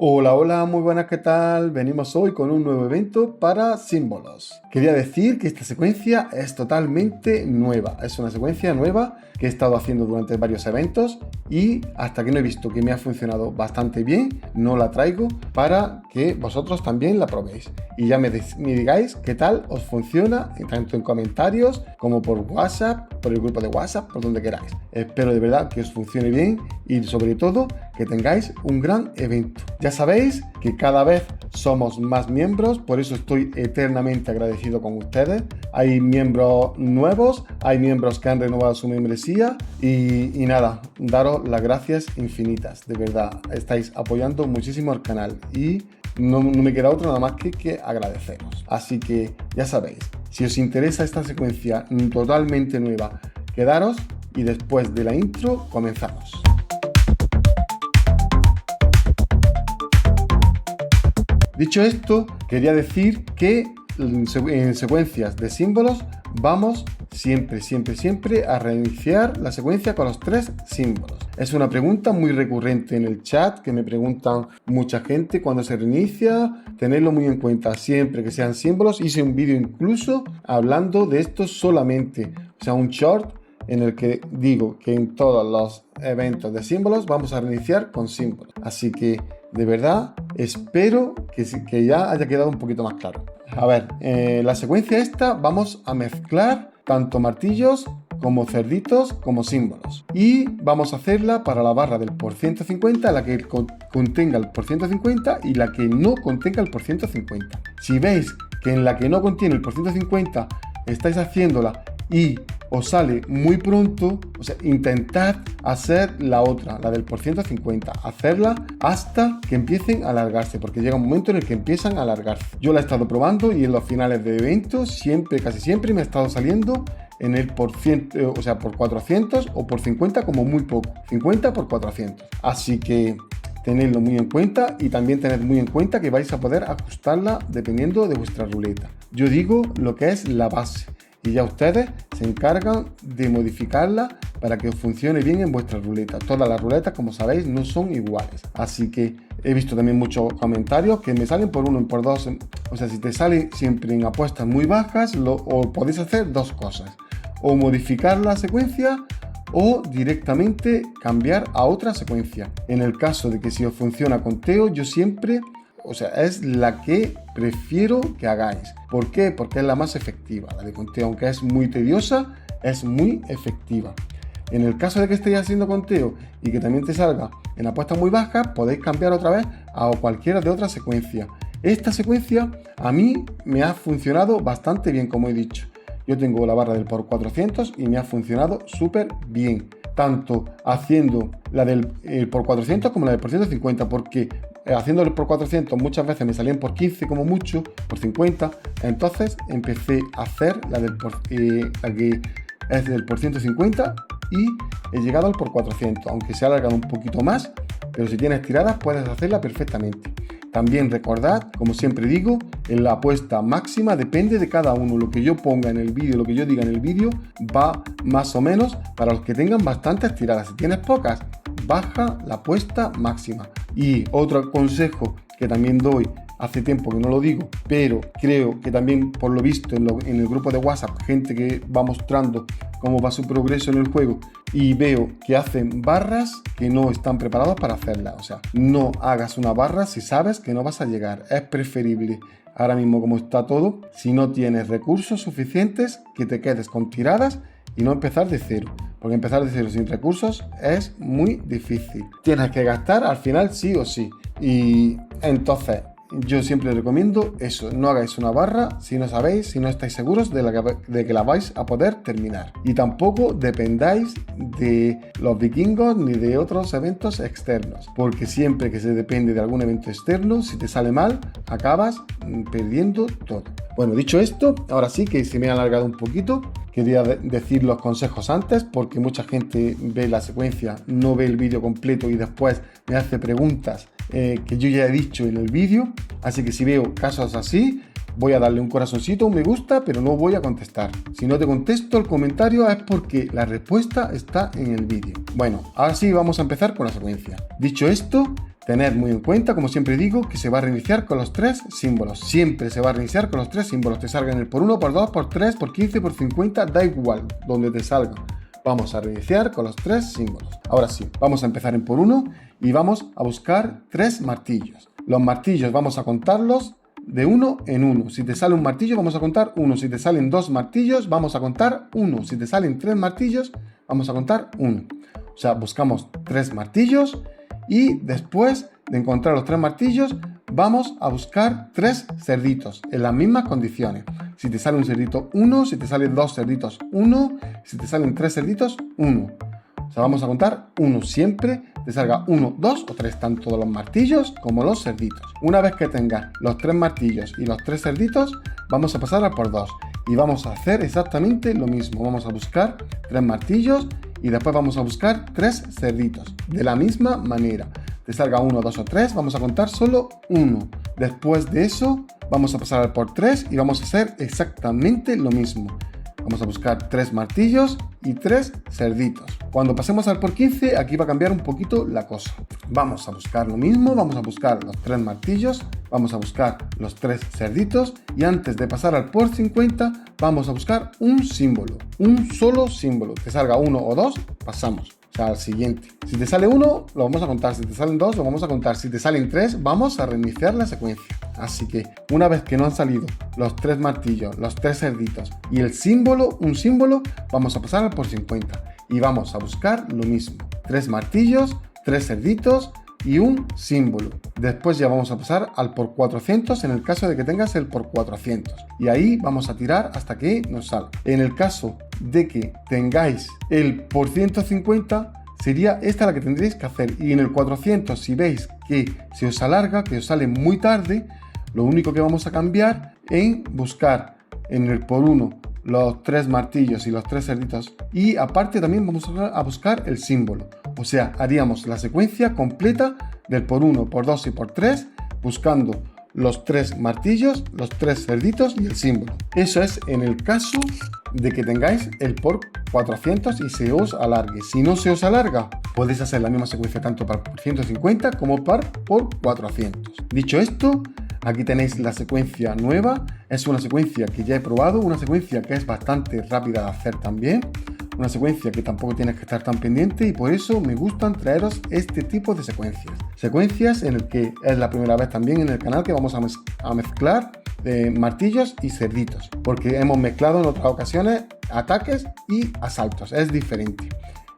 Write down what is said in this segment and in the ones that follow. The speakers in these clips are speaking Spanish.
Hola, hola, muy buenas, ¿qué tal? Venimos hoy con un nuevo evento para símbolos. Quería decir que esta secuencia es totalmente nueva. Es una secuencia nueva que he estado haciendo durante varios eventos y hasta que no he visto que me ha funcionado bastante bien, no la traigo para que vosotros también la probéis. Y ya me digáis qué tal os funciona, tanto en comentarios como por WhatsApp, por el grupo de WhatsApp, por donde queráis. Espero de verdad que os funcione bien y sobre todo que tengáis un gran evento. Ya sabéis que cada vez somos más miembros, por eso estoy eternamente agradecido con ustedes. Hay miembros nuevos, hay miembros que han renovado su membresía y nada, daros las gracias infinitas, de verdad. Estáis apoyando muchísimo al canal y no me queda otra nada más que agradeceros. Así que ya sabéis, si os interesa esta secuencia totalmente nueva, quedaros y después de la intro comenzamos. Dicho esto, quería decir que en secuencias de símbolos vamos siempre a reiniciar la secuencia con los 3 símbolos. Es una pregunta muy recurrente en el chat que me preguntan mucha gente cuando se reinicia. Tenedlo muy en cuenta siempre que sean símbolos. Hice un vídeo incluso hablando de esto solamente, o sea, un short en el que digo que en todos los eventos de símbolos vamos a reiniciar con símbolos. Así que de verdad espero que ya haya quedado un poquito más claro. A ver, la secuencia esta vamos a mezclar tanto martillos como cerditos como símbolos. Y vamos a hacerla para la barra del por 150, la que contenga el por 150 y la que no contenga el por 150. Si veis que en la que no contiene el por 150 estáis haciéndola y os sale muy pronto, o sea, intentad hacer la otra, la del por 150, hacerla hasta que empiecen a alargarse, porque llega un momento en el que empiezan a alargarse. Yo la he estado probando y en los finales de eventos casi siempre me ha estado saliendo en el por 100, o sea, por 400 o por 50 como muy poco, 50 por 400. Así que tenedlo muy en cuenta y también tened muy en cuenta que vais a poder ajustarla dependiendo de vuestra ruleta. Yo digo lo que es la base. Y ya ustedes se encargan de modificarla para que os funcione bien en vuestra ruleta. Todas las ruletas, como sabéis, no son iguales. Así que he visto también muchos comentarios que me salen por 1 y por 2. O sea, si te sale siempre en apuestas muy bajas, o podéis hacer dos cosas. O modificar la secuencia o directamente cambiar a otra secuencia. En el caso de que si os funciona conteo, yo siempre... O sea, es la que prefiero que hagáis. ¿Por qué? Porque es la más efectiva. La de conteo, aunque es muy tediosa, es muy efectiva. En el caso de que estéis haciendo conteo y que también te salga en apuestas muy bajas, podéis cambiar otra vez a cualquiera de otras secuencias. Esta secuencia a mí me ha funcionado bastante bien, como he dicho. Yo tengo la barra del por 400 y me ha funcionado súper bien. Tanto haciendo la del por 400 como la del por 150, porque haciéndolo por 400 muchas veces me salían por 15 como mucho, por 50, entonces empecé a hacer la que es del por 150 y he llegado al por 400, aunque se ha alargado un poquito más, pero si tienes tiradas puedes hacerla perfectamente. También recordad, como siempre digo, en la apuesta máxima depende de cada uno. Lo que yo ponga en el vídeo, lo que yo diga en el vídeo, va más o menos para los que tengan bastantes tiradas. Si tienes pocas, baja la apuesta máxima. Y otro consejo que también doy, hace tiempo que no lo digo, pero creo que también por lo visto en el grupo de WhatsApp, gente que va mostrando cómo va su progreso en el juego y veo que hacen barras que no están preparados para hacerlas. O sea, no hagas una barra si sabes que no vas a llegar. Es preferible ahora mismo como está todo, si no tienes recursos suficientes, que te quedes con tiradas y no empezar de cero. Porque empezar de cero sin recursos es muy difícil. Tienes que gastar al final sí o sí. Y entonces yo siempre recomiendo eso, no hagáis una barra si no sabéis, si no estáis seguros de que la vais a poder terminar. Y tampoco dependáis de los vikingos ni de otros eventos externos, porque siempre que se depende de algún evento externo, si te sale mal, acabas perdiendo todo. Bueno, dicho esto, ahora sí que se me ha alargado un poquito. Quería decir los consejos antes porque mucha gente ve la secuencia, no ve el vídeo completo y después me hace preguntas que yo ya he dicho en el vídeo. Así que si veo casos así, voy a darle un corazoncito, un me gusta, pero no voy a contestar. Si no te contesto el comentario es porque la respuesta está en el vídeo. Bueno, ahora sí vamos a empezar con la secuencia. Dicho esto, Tened muy en cuenta, como siempre digo, que se va a reiniciar con los 3 símbolos. Siempre se va a reiniciar con los 3 símbolos. Te salgan el por 1, por 2, por 3, por 15, por 50, da igual donde te salga. Vamos a reiniciar con los 3 símbolos. Ahora sí, vamos a empezar en por 1 y vamos a buscar 3 martillos. Los martillos vamos a contarlos de 1 en 1. Si te sale un martillo, vamos a contar 1. Si te salen 2 martillos, vamos a contar 1. Si te salen 3 martillos, vamos a contar 1. O sea, buscamos 3 martillos y después de encontrar los 3 martillos, vamos a buscar 3 cerditos en las mismas condiciones. Si te sale un cerdito, 1. Si te salen 2 cerditos, 1. Si te salen 3 cerditos, 1. O sea, vamos a contar 1 siempre. Te salga 1, 2 o 3, tanto los martillos como los cerditos. Una vez que tengas los 3 martillos y los 3 cerditos, vamos a pasar a por 2. Y vamos a hacer exactamente lo mismo. Vamos a buscar 3 martillos y después vamos a buscar 3 cerditos. De la misma manera. Te salga 1, 2 o 3, vamos a contar solo 1. Después de eso, vamos a pasar al por 3 y vamos a hacer exactamente lo mismo. Vamos a buscar 3 martillos y 3 cerditos. Cuando pasemos al por 15, aquí va a cambiar un poquito la cosa. Vamos a buscar lo mismo, vamos a buscar los 3 martillos, vamos a buscar los 3 cerditos y antes de pasar al por 50, vamos a buscar un símbolo, un solo símbolo. Te salga 1 o 2, pasamos. O sea, al siguiente. Si te sale 1, lo vamos a contar. Si te salen 2, lo vamos a contar. Si te salen 3, vamos a reiniciar la secuencia. Así que, una vez que no han salido los 3 martillos, los 3 cerditos y el símbolo, un símbolo, vamos a pasar al por 50. Y vamos a buscar lo mismo. 3 martillos, 3 cerditos y un símbolo. Después ya vamos a pasar al por 400 en el caso de que tengas el por 400. Y ahí vamos a tirar hasta que nos salga. En el caso de que tengáis el por 150, sería esta la que tendréis que hacer. Y en el 400, si veis que se os alarga, que os sale muy tarde, lo único que vamos a cambiar en buscar en el por 1 los 3 martillos y los 3 cerditos. Y aparte también vamos a buscar el símbolo. O sea, haríamos la secuencia completa del por 1, por 2 y por 3, buscando los 3 martillos, los 3 cerditos y el símbolo. Eso es en el caso de que tengáis el por 400 y se os alargue. Si no se os alarga, podéis hacer la misma secuencia tanto para por 150 como para por 400. Dicho esto, aquí tenéis la secuencia nueva. Es una secuencia que ya he probado, una secuencia que es bastante rápida de hacer también, una secuencia que tampoco tienes que estar tan pendiente y por eso me gustan traeros este tipo de secuencias. Secuencias en el que es la primera vez también en el canal que vamos a mezclar martillos y cerditos, porque hemos mezclado en otras ocasiones ataques y asaltos, es diferente.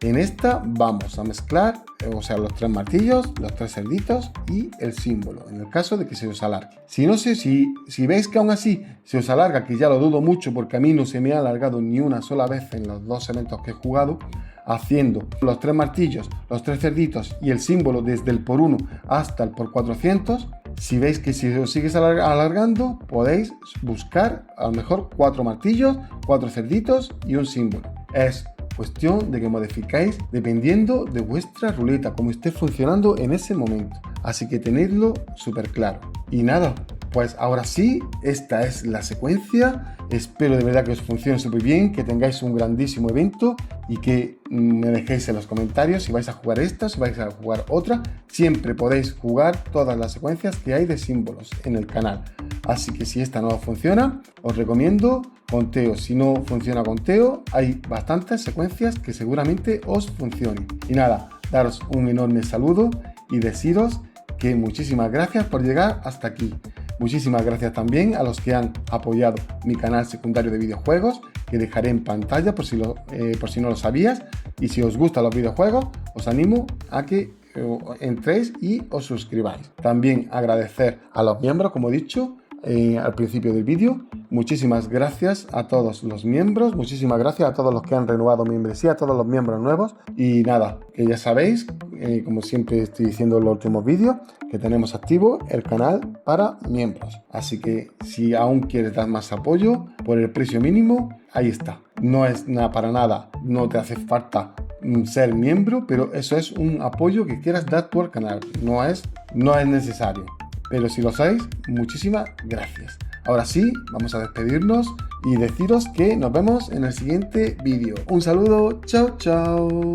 En esta vamos a mezclar, o sea, los 3 martillos, los 3 cerditos y el símbolo, en el caso de que se os alargue. Si no sé, si veis que aún así se os alarga, que ya lo dudo mucho porque a mí no se me ha alargado ni una sola vez en los 2 eventos que he jugado, haciendo los 3 martillos, los 3 cerditos y el símbolo desde el por 1 hasta el por 400, si veis que si os sigues alargando, podéis buscar a lo mejor 4 martillos, 4 cerditos y un símbolo. Es cuestión de que modificáis dependiendo de vuestra ruleta, como esté funcionando en ese momento. Así que tenedlo súper claro. Y nada, pues ahora sí, esta es la secuencia. Espero de verdad que os funcione súper bien, que tengáis un grandísimo evento y que me dejéis en los comentarios si vais a jugar esta, si vais a jugar otra. Siempre podéis jugar todas las secuencias que hay de símbolos en el canal. Así que si esta no funciona, os recomiendo Conteo. Si no funciona Conteo, hay bastantes secuencias que seguramente os funcionen. Y nada, daros un enorme saludo y deciros que muchísimas gracias por llegar hasta aquí. Muchísimas gracias también a los que han apoyado mi canal secundario de videojuegos, que dejaré en pantalla por si no lo sabías. Y si os gustan los videojuegos, os animo a que entréis y os suscribáis. También agradecer a los miembros, como he dicho al principio del vídeo. Muchísimas gracias a todos los miembros, muchísimas gracias a todos los que han renovado membresía, a todos los miembros nuevos. Y nada, que ya sabéis, como siempre estoy diciendo en los últimos vídeos, que tenemos activo el canal para miembros. Así que si aún quieres dar más apoyo por el precio mínimo, ahí está. No es nada para nada, no te hace falta ser miembro, pero eso es un apoyo que quieras dar tú al canal. No es necesario. Pero si lo sabéis, muchísimas gracias. Ahora sí, vamos a despedirnos y deciros que nos vemos en el siguiente vídeo. Un saludo, chao, chao.